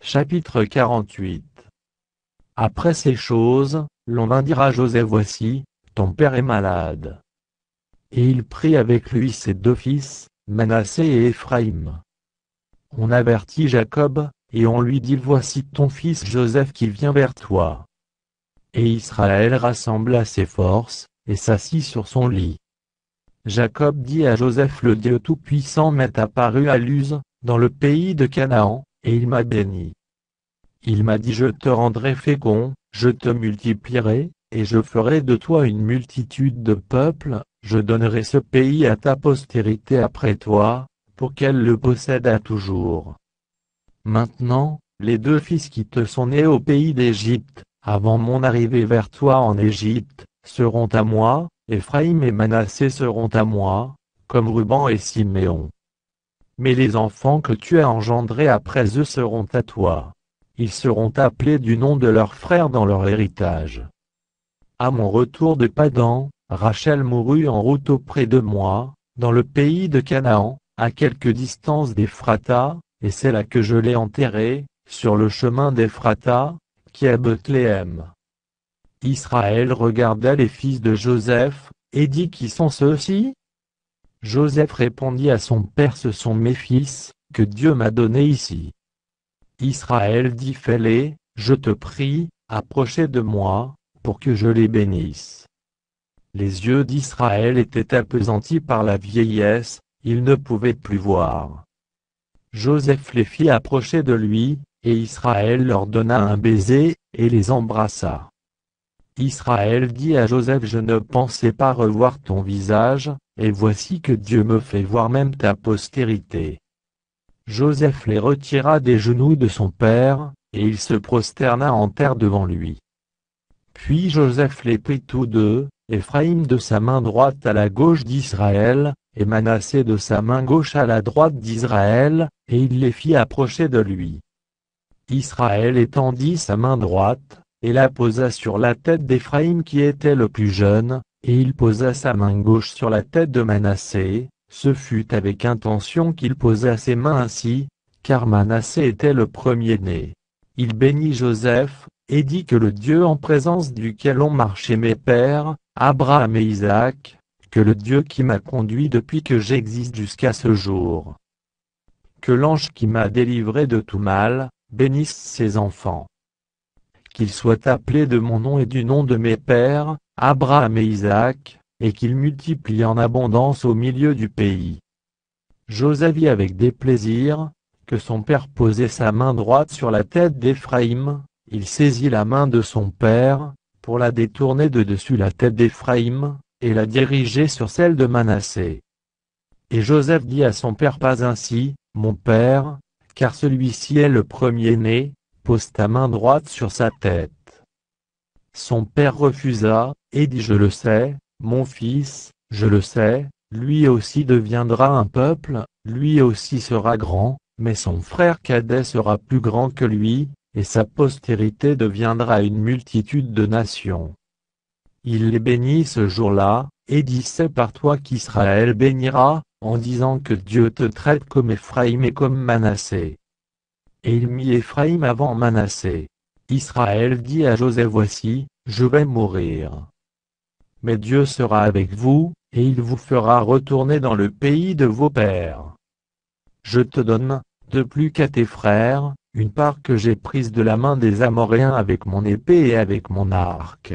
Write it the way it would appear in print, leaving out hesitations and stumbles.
Chapitre 48. Après ces choses, l'on vint dire à Joseph: Voici, ton père est malade. Et il prit avec lui ses deux fils, Manassé et Éphraïm. On avertit Jacob, et on lui dit: Voici ton fils Joseph qui vient vers toi. Et Israël rassembla ses forces, et s'assit sur son lit. Jacob dit à Joseph: Le Dieu Tout-Puissant m'est apparu à Luz, dans le pays de Canaan, et il m'a béni. Il m'a dit: Je te rendrai fécond, je te multiplierai, et je ferai de toi une multitude de peuples, je donnerai ce pays à ta postérité après toi, pour qu'elle le possède à toujours. Maintenant, les deux fils qui te sont nés au pays d'Égypte, avant mon arrivée vers toi en Égypte, seront à moi, Éphraïm et Manassé seront à moi, comme Ruben et Siméon. Mais les enfants que tu as engendrés après eux seront à toi. Ils seront appelés du nom de leurs frères dans leur héritage. À mon retour de Padan, Rachel mourut en route auprès de moi, dans le pays de Canaan, à quelque distance d'Éphrata, et c'est là que je l'ai enterrée, sur le chemin d'Éphrata, qui est Bethléem. Israël regarda les fils de Joseph, et dit: Qui sont ceux-ci? Joseph répondit à son père: Ce sont mes fils, que Dieu m'a donnés ici. Israël dit: Fais-les, je te prie, approchez de moi, pour que je les bénisse. Les yeux d'Israël étaient appesantis par la vieillesse, il ne pouvait plus voir. Joseph les fit approcher de lui, et Israël leur donna un baiser, et les embrassa. Israël dit à Joseph: Je ne pensais pas revoir ton visage, et voici que Dieu me fait voir même ta postérité. Joseph les retira des genoux de son père, et il se prosterna en terre devant lui. Puis Joseph les prit tous deux, Éphraïm de sa main droite à la gauche d'Israël, et Manassé de sa main gauche à la droite d'Israël, et il les fit approcher de lui. Israël étendit sa main droite, et la posa sur la tête d'Éphraïm qui était le plus jeune, et il posa sa main gauche sur la tête de Manassé. Ce fut avec intention qu'il posa ses mains ainsi, car Manassé était le premier-né. Il bénit Joseph, et dit: Que le Dieu en présence duquel ont marché mes pères, Abraham et Isaac, que le Dieu qui m'a conduit depuis que j'existe jusqu'à ce jour, que l'ange qui m'a délivré de tout mal, bénisse ses enfants. Qu'ils soient appelés de mon nom et du nom de mes pères, Abraham et Isaac, et qu'il multiplie en abondance au milieu du pays. Joseph vit avec déplaisir, que son père posait sa main droite sur la tête d'Éphraïm, il saisit la main de son père, pour la détourner de dessus la tête d'Éphraïm, et la diriger sur celle de Manassé. Et Joseph dit à son père: Pas ainsi, mon père, car celui-ci est le premier-né, pose ta main droite sur sa tête. Son père refusa, et dit: Je le sais, mon fils, je le sais, lui aussi deviendra un peuple, lui aussi sera grand, mais son frère cadet sera plus grand que lui, et sa postérité deviendra une multitude de nations. Il les bénit ce jour-là, et dit: C'est par toi qu'Israël bénira, en disant que Dieu te traite comme Éphraïm et comme Manassé. Et il mit Éphraïm avant Manassé. Israël dit à Joseph: Voici, je vais mourir. Mais Dieu sera avec vous, et il vous fera retourner dans le pays de vos pères. Je te donne, de plus qu'à tes frères, une part que j'ai prise de la main des Amoréens avec mon épée et avec mon arc.